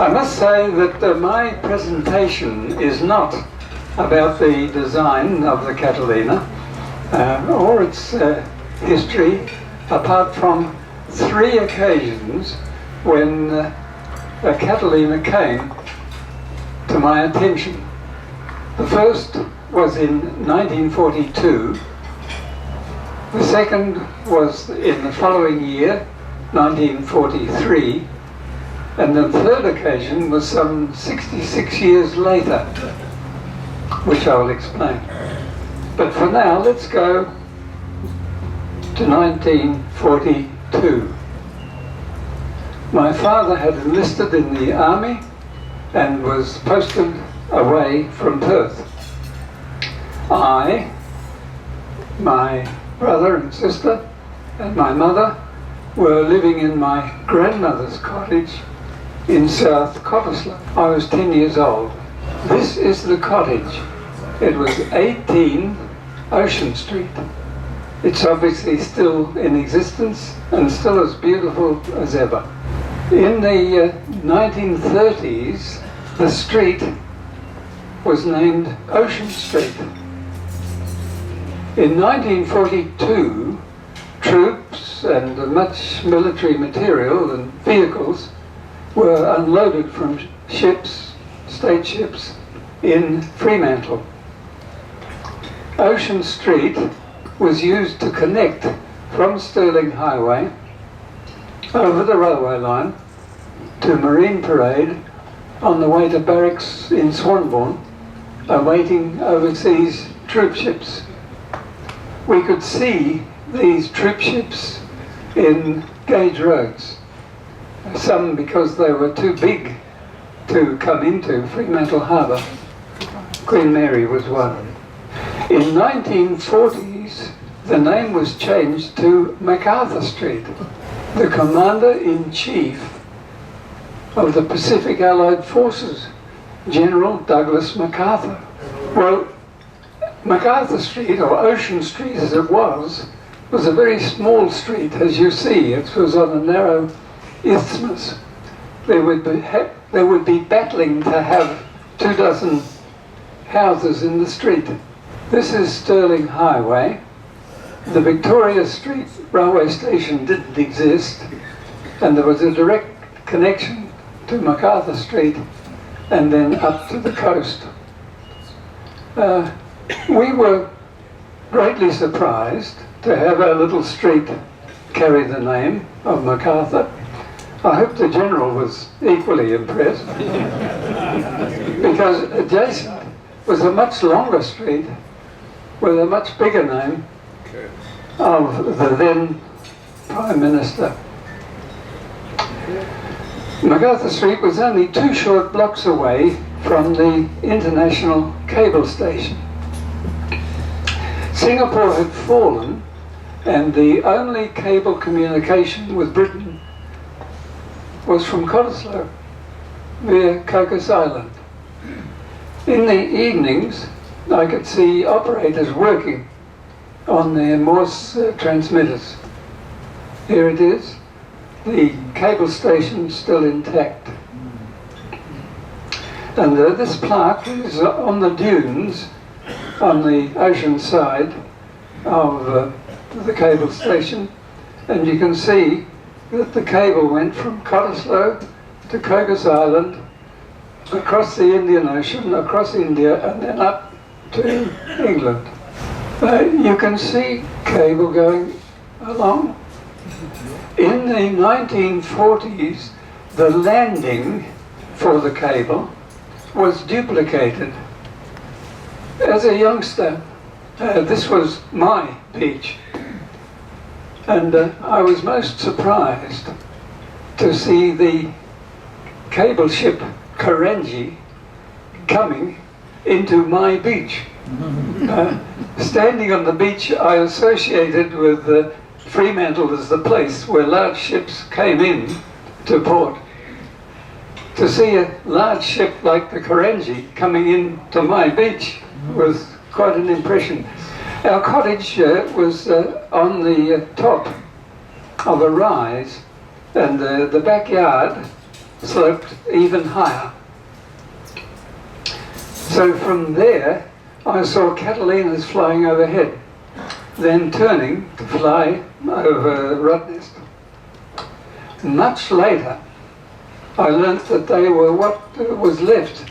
I must say that my presentation is not about the design of the Catalina or its history, apart from 3 occasions when a Catalina came to my attention. The first was in 1942, the second was in the following year, 1943, and the third occasion was some 66 years later, which I will explain. But for now, let's go to 1942. My father had enlisted in the army and was posted away from Perth. I, my brother and sister, and my mother were living in my grandmother's cottage in South Cottesloe. I was 10 years old. This is the cottage. It was 18 Ocean Street. It's obviously still in existence and still as beautiful as ever. In the 1930s, the street was named Ocean Street. In 1942, troops and much military material and vehicles were unloaded from ships, state ships, in Fremantle. Ocean Street was used to connect from Stirling Highway over the railway line to Marine Parade on the way to barracks in Swanbourne, awaiting overseas troop ships. We could see these troop ships in gauge roads, some because they were too big to come into Fremantle Harbour. Queen Mary was one. In 1940s, the name was changed to MacArthur Street. The Commander-in-Chief of the Pacific Allied Forces, General Douglas MacArthur. Well, MacArthur Street, or Ocean Street as it was a very small street, as you see. It was on a narrow isthmus. They would be battling to have 24 houses in the street. This is Stirling Highway. The Victoria Street railway station didn't exist, and there was a direct connection to MacArthur Street and then up to the coast. We were greatly surprised to have our little street carry the name of MacArthur. I hope the General was equally impressed, because adjacent was a much longer street with a much bigger name of the then Prime Minister. MacArthur Street was only 2 short blocks away from the international cable station. Singapore had fallen, and the only cable communication with Britain was from Cottesloe via Cocos Island. In the evenings, I could see operators working on their Morse transmitters. Here it is, the cable station still intact. And this plaque is on the dunes on the ocean side of the cable station, and you can see that the cable went from Cottesloe to Cocos Island, across the Indian Ocean, across India, and then up to England. You can see cable going along. In the 1940s, the landing for the cable was duplicated. As a youngster, this was my beach, and I was most surprised to see the cable ship Karanji coming into my beach. Standing on the beach, I associated with Fremantle as the place where large ships came in to port. To see a large ship like the Karanji coming into my beach was quite an impression. Our cottage was on the top of a rise, and the backyard sloped even higher. So from there, I saw Catalinas flying overhead, then turning to fly over Rottnest. Much later, I learnt that they were what was left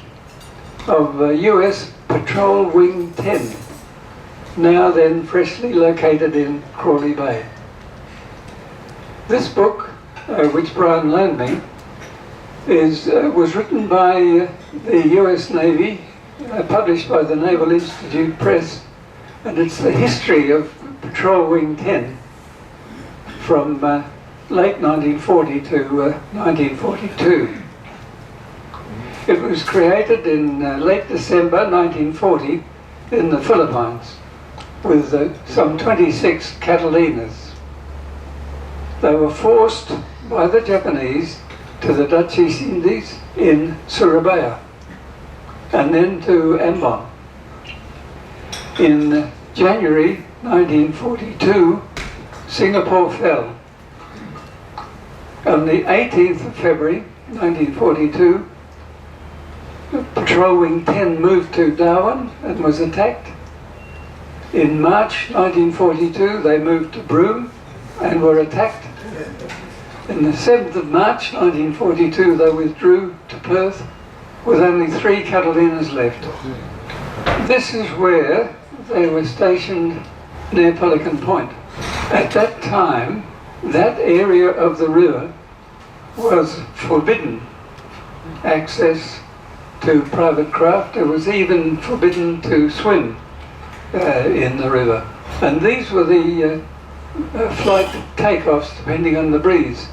of US Patrol Wing 10, now then freshly located in Crawley Bay. This book, which Brian loaned me, was written by the US Navy, published by the Naval Institute Press, and it's the history of Patrol Wing 10 from late 1940 to 1942. It was created in late December 1940 in the Philippines with some 26 Catalinas. They were forced by the Japanese to the Dutch East Indies in Surabaya and then to Ambon. In January 1942, Singapore fell. On the 18th of February 1942, Patrol Wing 10 moved to Darwin and was attacked. In March 1942, they moved to Broome and were attacked. On the 7th of March 1942, they withdrew to Perth with only 3 Catalinas left. This is where they were stationed near Pelican Point. At that time, that area of the river was forbidden access to private craft. It was even forbidden to swim in the river. And these were the flight takeoffs depending on the breeze.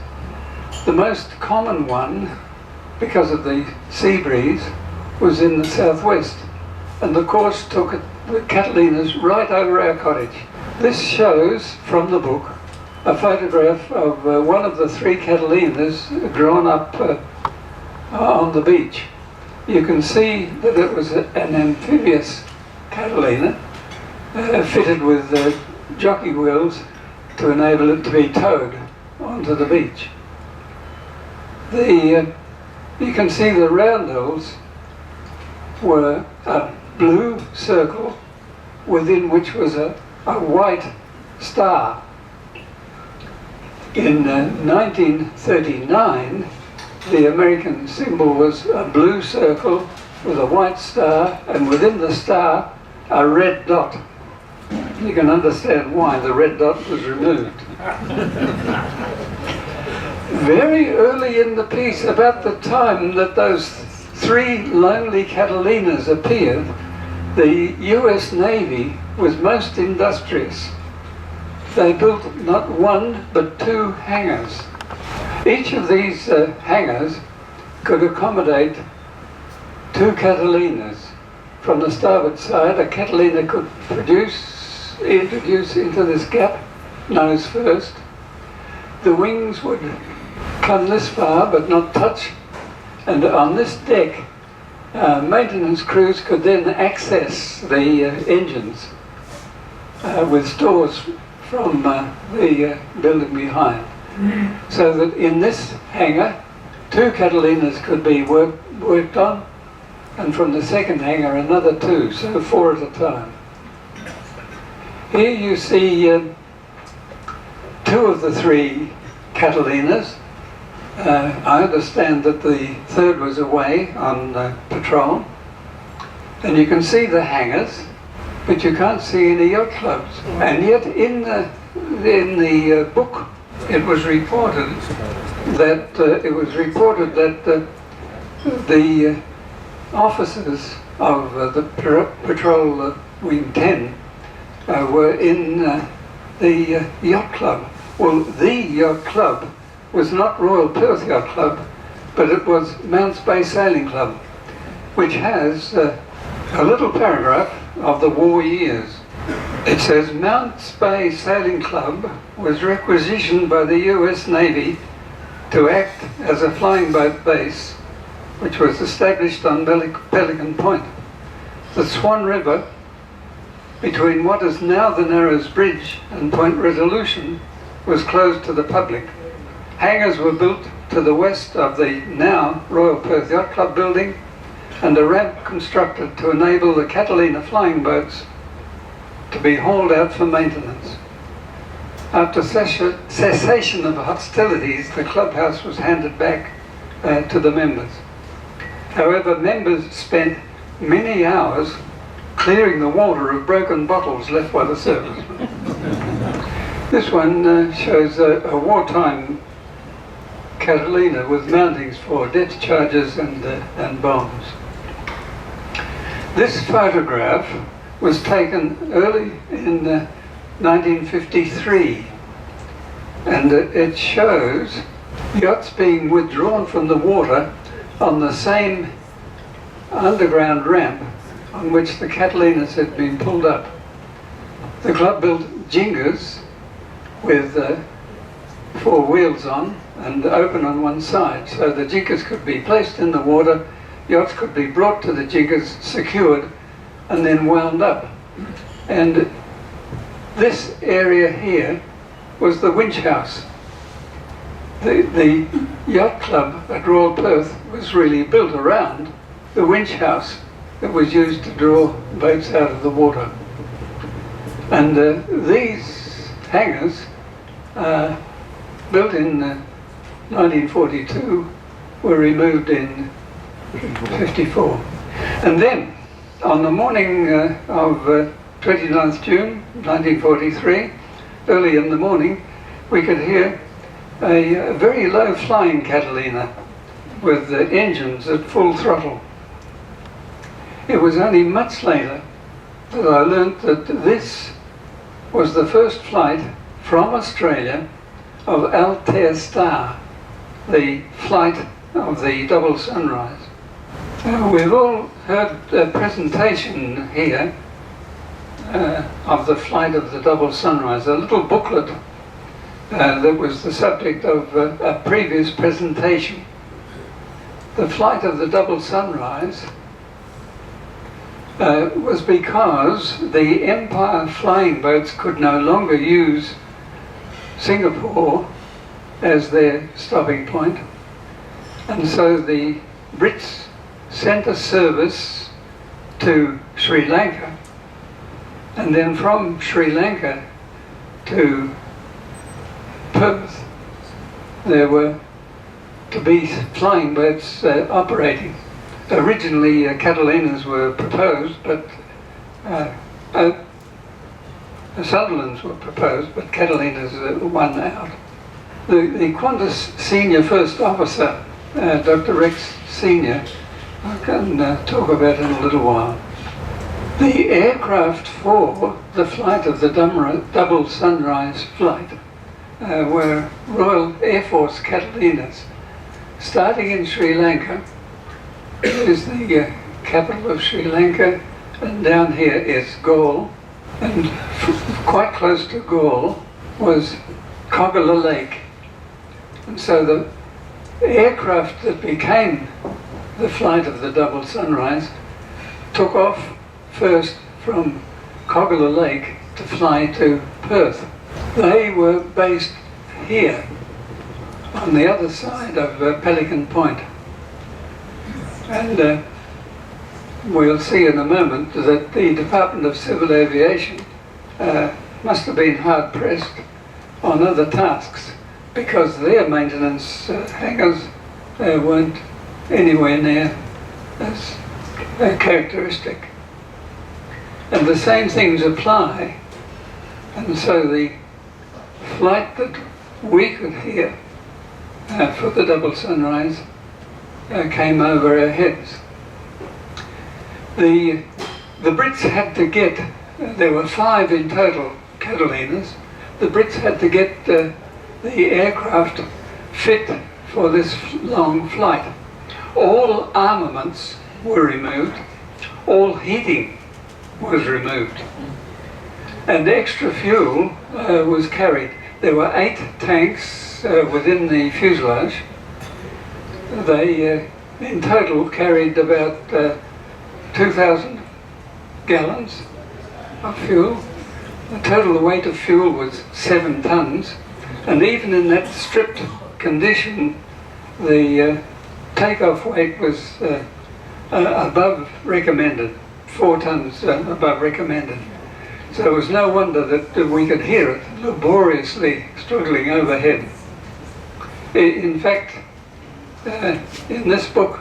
The most common one, because of the sea breeze, was in the southwest. And the course took the Catalinas right over our cottage. This shows, from the book, a photograph of one of the 3 Catalinas drawn up on the beach. You can see that it was an amphibious Catalina fitted with jockey wheels to enable it to be towed onto the beach. You can see the roundels were a blue circle within which was a white star. In 1939, the American symbol was a blue circle with a white star, and within the star, a red dot. You can understand why the red dot was removed. Very early in the piece, about the time that those 3 lonely Catalinas appeared, the US Navy was most industrious. They built not 1 but 2 hangars. Each of these hangars could accommodate 2 Catalinas. From the starboard side, a Catalina could introduce into this gap, nose first. The wings would come this far but not touch, and on this deck, maintenance crews could then access the engines with stores from the building behind. So that in this hangar, 2 Catalinas could be worked on, and from the second hangar another 2, so 4 at a time. Here you see 2 of the 3 Catalinas. I understand that the 3rd was away on patrol. And you can see the hangars, but you can't see any yacht clubs. And yet in the book, it was reported that the officers of the Patrol Wing 10 were in the yacht club. Well, the yacht club was not Royal Perth Yacht Club, but it was Mounts Bay Sailing Club, which has a little paragraph of the war years. It says, Mounts Bay Sailing Club was requisitioned by the US Navy to act as a flying boat base, which was established on Pelican Point. The Swan River, between what is now the Narrows Bridge and Point Resolution, was closed to the public. Hangars were built to the west of the now Royal Perth Yacht Club building, and a ramp constructed to enable the Catalina flying boats to be hauled out for maintenance. After cessation of hostilities, the clubhouse was handed back to the members. However, members spent many hours clearing the water of broken bottles left by the servicemen. This one shows a wartime Catalina with mountings for depth charges and bombs. This photograph was taken early in 1953, and it shows yachts being withdrawn from the water on the same underground ramp on which the Catalinas had been pulled up. The club built jingers with 4 wheels on and open on one side, so the jingers could be placed in the water, yachts could be brought to the jingers, secured, and then wound up. And this area here was the winch house. The yacht club at Royal Perth was really built around the winch house that was used to draw boats out of the water. And these hangars, built in 1942, were removed in 54. And then, on the morning of 29th June 1943, early in the morning, we could hear a very low flying Catalina with the engines at full throttle. It was only much later that I learnt that this was the first flight from Australia of Altair Star, the flight of the Double Sunrise. We've all heard a presentation here of the flight of the Double Sunrise, a little booklet that was the subject of a previous presentation. The flight of the Double Sunrise was because the Empire flying boats could no longer use Singapore as their stopping point, and so the Brits sent a service to Sri Lanka, and then from Sri Lanka to Perth there were to be flying boats operating. Originally Catalinas were proposed, but Sutherlands were proposed, but Catalinas won out. The Qantas senior first officer, Dr. Rex Senior, I can talk about in a little while. The aircraft for the flight of the Double Sunrise flight were Royal Air Force Catalinas, starting in Sri Lanka. Is the capital of Sri Lanka, and down here is Galle, and quite close to Galle was Cogala Lake. And so the aircraft that became the flight of the Double Sunrise took off first from Cogala Lake to fly to Perth. They were based here on the other side of Pelican Point. And we'll see in a moment that the Department of Civil Aviation must have been hard pressed on other tasks, because their maintenance hangars weren't anywhere near as characteristic. And the same things apply, and so the flight that we could hear for the Double Sunrise came over our heads. The Brits had to get, there were 5 in total Catalinas, the Brits had to get the aircraft fit for this long flight. All armaments were removed, all heating was removed, and extra fuel was carried. There were 8 tanks within the fuselage. They in total carried about 2,000 gallons of fuel. The total weight of fuel was 7 tons, and even in that stripped condition the takeoff weight was above recommended, 4 tons above recommended. So it was no wonder that we could hear it laboriously struggling overhead. In fact, in this book,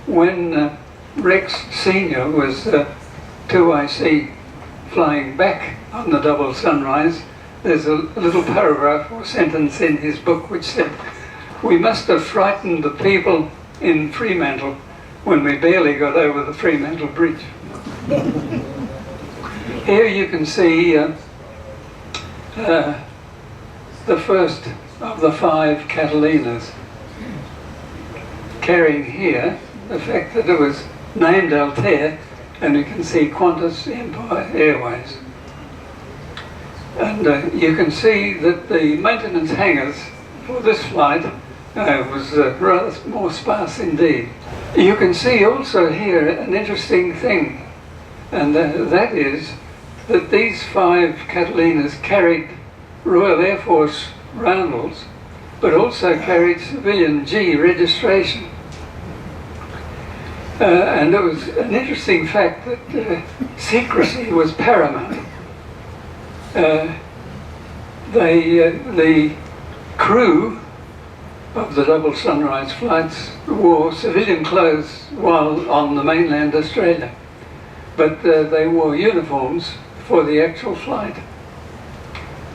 when Rex Senior was 2IC flying back on the double sunrise, there's a little paragraph or sentence in his book which said, "We must have frightened the people in Fremantle when we barely got over the Fremantle Bridge." Here you can see the first of the 5 Catalinas, carrying here the fact that it was named Altair, and you can see Qantas Empire Airways. And you can see that the maintenance hangars for this flight was rather more sparse indeed. You can see also here an interesting thing, and that is that these 5 Catalinas carried Royal Air Force roundels, but also carried civilian G registration. And it was an interesting fact that secrecy was paramount. The crew of the double sunrise flights wore civilian clothes while on the mainland Australia, but they wore uniforms for the actual flight.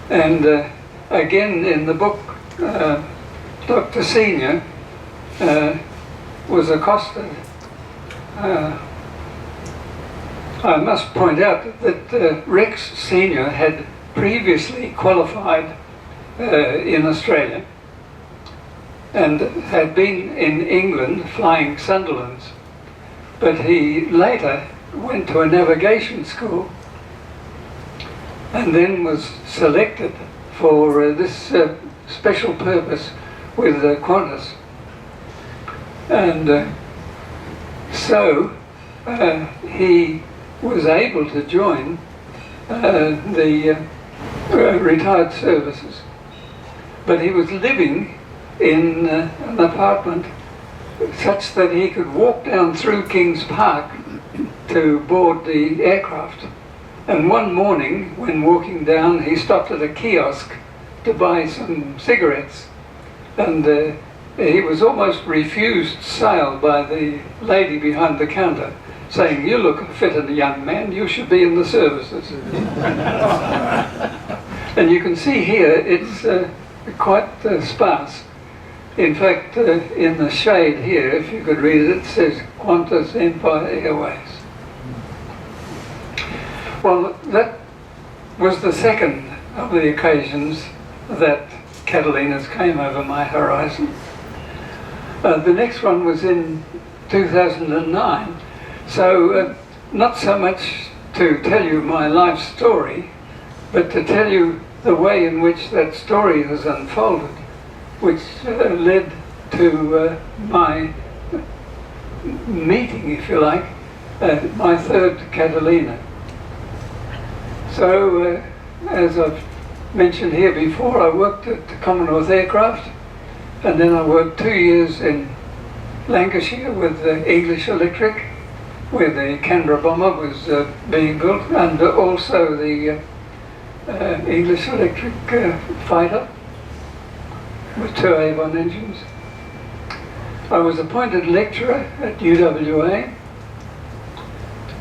And again in the book, Dr. Senior was accosted. I must point out that Rex Senior had previously qualified in Australia and had been in England flying Sunderlands, but he later went to a navigation school and then was selected for this special purpose with Qantas. And so he was able to join the retired services, but he was living in an apartment such that he could walk down through Kings Park to board the aircraft. And one morning when walking down, he stopped at a kiosk to buy some cigarettes, and he was almost refused sale by the lady behind the counter, saying, "You look a fit and young man, you should be in the services." And you can see here it's quite sparse. In fact, in the shade here, if you could read it, it says Qantas Empire Airways. Well, that was the second of the occasions that Catalinas came over my horizon. The next one was in 2009. So not so much to tell you my life story, but to tell you the way in which that story has unfolded, which led to my meeting, if you like, my 3rd Catalina. So, as I've mentioned here before, I worked at Commonwealth Aircraft, and then I worked 2 years in Lancashire with English Electric, where the Canberra bomber was being built, and also the English Electric fighter with 2 Avon engines. I was appointed lecturer at UWA.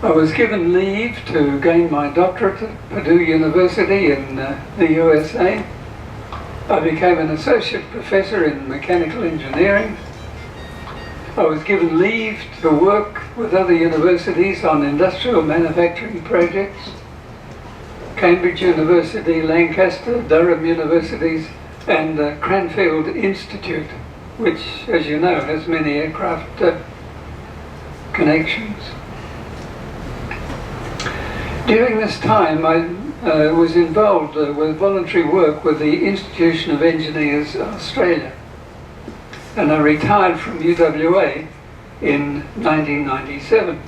I was given leave to gain my doctorate at Purdue University in the USA. I became an associate professor in mechanical engineering. I was given leave to work with other universities on industrial manufacturing projects. Cambridge University, Lancaster, Durham Universities, and Cranfield Institute, which, as you know, has many aircraft connections. During this time, I was involved with voluntary work with the Institution of Engineers Australia, and I retired from UWA in 1997.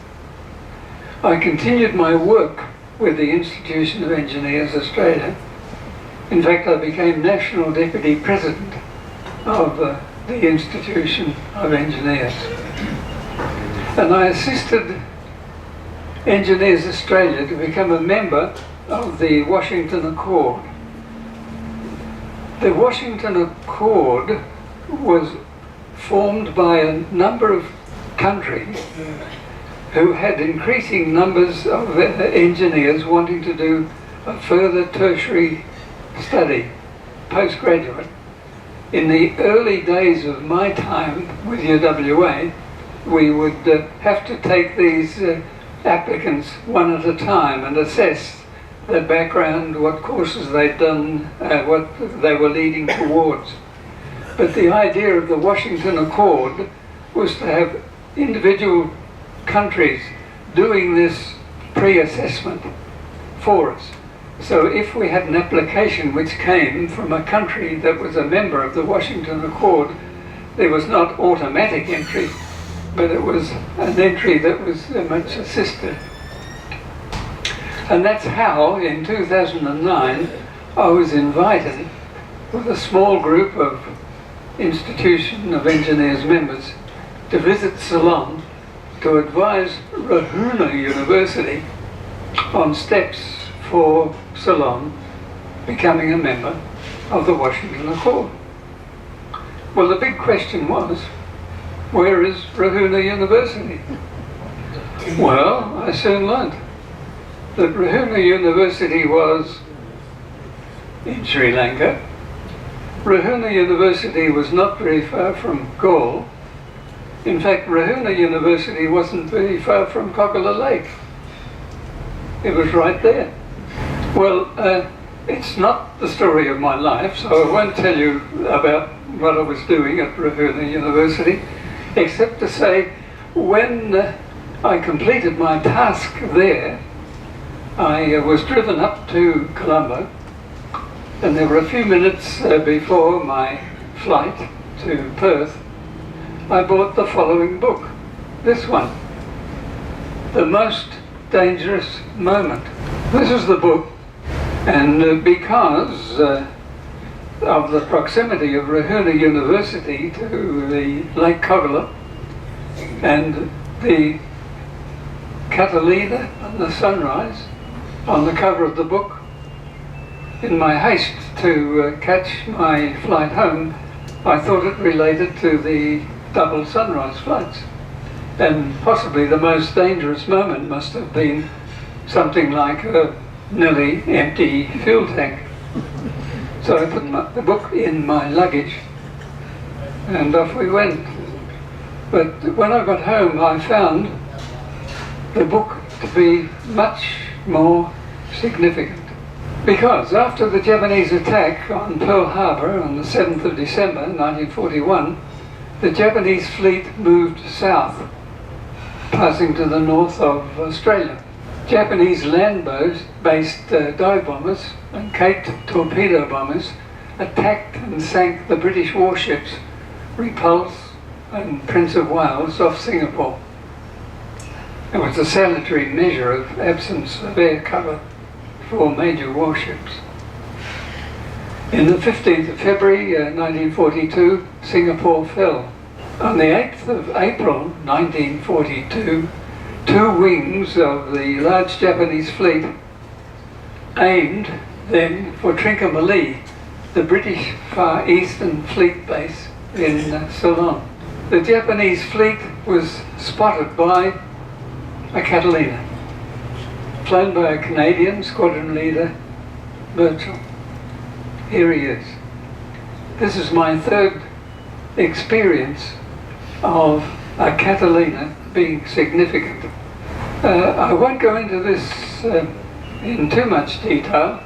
I continued my work with the Institution of Engineers Australia. In fact, I became National Deputy President of the Institution of Engineers. And I assisted Engineers Australia to become a member of the Washington Accord. The Washington Accord was formed by a number of countries who had increasing numbers of engineers wanting to do a further tertiary study, postgraduate. In the early days of my time with UWA, we would have to take these applicants one at a time and assess their background, what courses they'd done, what they were leading towards. But the idea of the Washington Accord was to have individual countries doing this pre-assessment for us. So if we had an application which came from a country that was a member of the Washington Accord, there was not automatic entry, but it was an entry that was much assisted. And that's how, in 2009, I was invited with a small group of Institution of Engineers members to visit Ceylon to advise Rahuna University on steps for Ceylon becoming a member of the Washington Accord. Well, the big question was, where is Rahuna University? Well, I soon learnt that Rahuna University was in Sri Lanka. Rahuna University was not very far from Galle. In fact, Rahuna University wasn't very far from Coquilla Lake. It was right there. Well, it's not the story of my life, so I won't tell you about what I was doing at Rahuna University, except to say when I completed my task there, I was driven up to Colombo, and there were a few minutes before my flight to Perth. I bought the following book, this one, The Most Dangerous Moment. This is the book, and because of the proximity of Rahuna University to the Lake Coquilla and the Catalina and the sunrise on the cover of the book, in my haste to catch my flight home, I thought it related to the double sunrise flights. And possibly the most dangerous moment must have been something like a nearly empty fuel tank. So I put the book in my luggage and off we went. But when I got home, I found the book to be much more significant. Because after the Japanese attack on Pearl Harbor on the 7th of December 1941, the Japanese fleet moved south, passing to the north of Australia. Japanese land-based dive bombers and Cape torpedo bombers attacked and sank the British warships Repulse and Prince of Wales off Singapore. It was a salutary measure of absence of air cover for major warships. In the 15th of February 1942, Singapore fell. On the 8th of April 1942, two wings of the large Japanese fleet aimed then for Trincomalee, the British Far Eastern Fleet base in Ceylon. The Japanese fleet was spotted by a Catalina, flown by a Canadian squadron leader, Churchill. Here he is. This is my third experience of a Catalina being significant. I won't go into this in too much detail,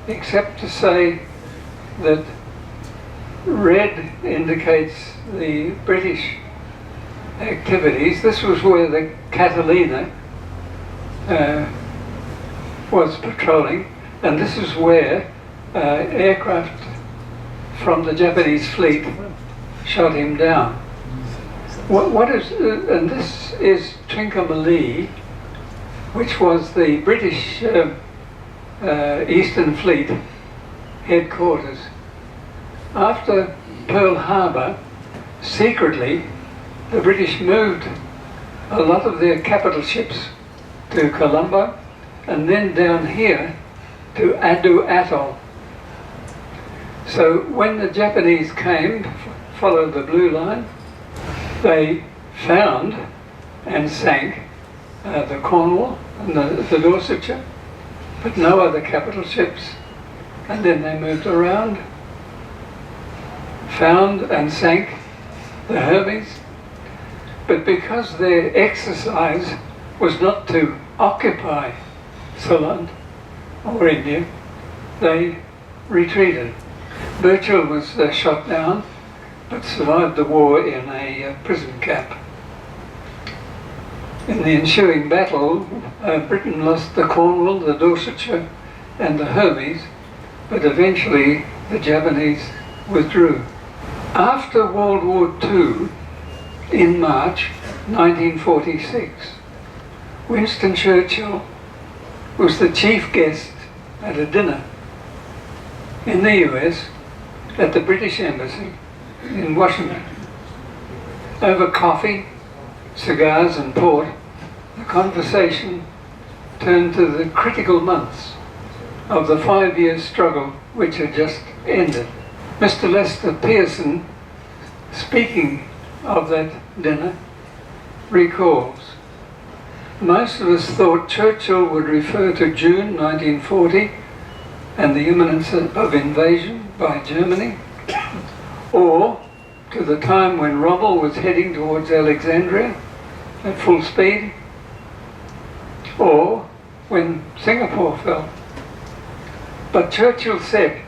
except to say that red indicates the British activities. This was where the Catalina was patrolling, and this is where aircraft from the Japanese fleet shot him down. And this is Trincomalee, which was the British Eastern Fleet headquarters. After Pearl Harbor, secretly, the British moved a lot of their capital ships to Colombo and then down here to Adu Atoll. So when the Japanese came, followed the blue line, they found and sank the Cornwall and the Dorsetshire, but no other capital ships. And then they moved around, found and sank the Hermes, but because their exercise was not to occupy Ceylon or India, they retreated. Churchill was shot down, but survived the war in a prison camp. In the ensuing battle, Britain lost the Cornwall, the Dorsetshire and the Hermes, but eventually the Japanese withdrew. After World War II, in March 1946, Winston Churchill was the chief guest at a dinner in the US at the British Embassy in Washington. Over coffee, cigars and port, the conversation turned to the critical months of the 5-year struggle which had just ended. Mr. Lester Pearson, speaking of that dinner, recalls, "Most of us thought Churchill would refer to June 1940 and the imminence of invasion by Germany, or to the time when Rommel was heading towards Alexandria at full speed, or when Singapore fell. But Churchill said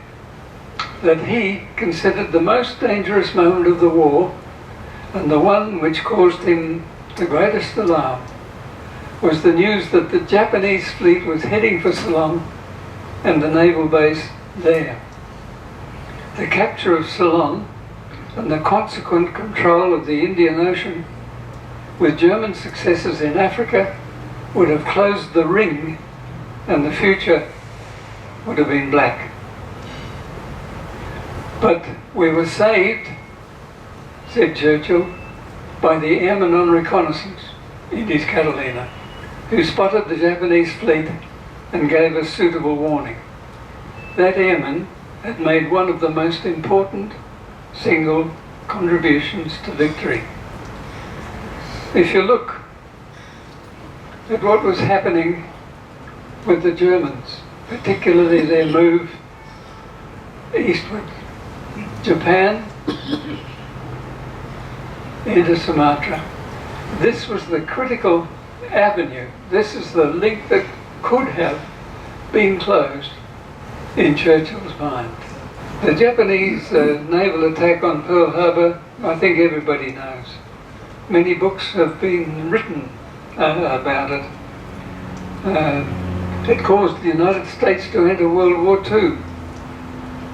that he considered the most dangerous moment of the war, and the one which caused him the greatest alarm, was the news that the Japanese fleet was heading for Ceylon and the naval base there. The capture of Ceylon and the consequent control of the Indian Ocean, with German successes in Africa, would have closed the ring and the future would have been black. But we were saved," said Churchill, "by the airman on reconnaissance in his Catalina, who spotted the Japanese fleet and gave us suitable warning. That airman had made one of the most important single contributions to victory." If you look at what was happening with the Germans, particularly their move eastward, Japan into Sumatra, this was the critical avenue. This is the link that could have been closed in Churchill's mind. The Japanese naval attack on Pearl Harbor, I think everybody knows. Many books have been written about it. It caused the United States to enter World War II.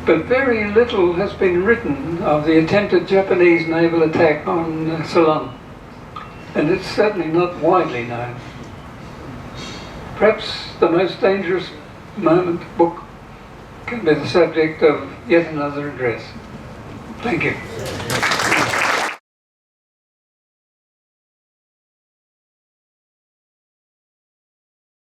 But very little has been written of the attempted Japanese naval attack on Ceylon. And it's certainly not widely known. Perhaps the most dangerous moment book can be the subject of yet another address. Thank you.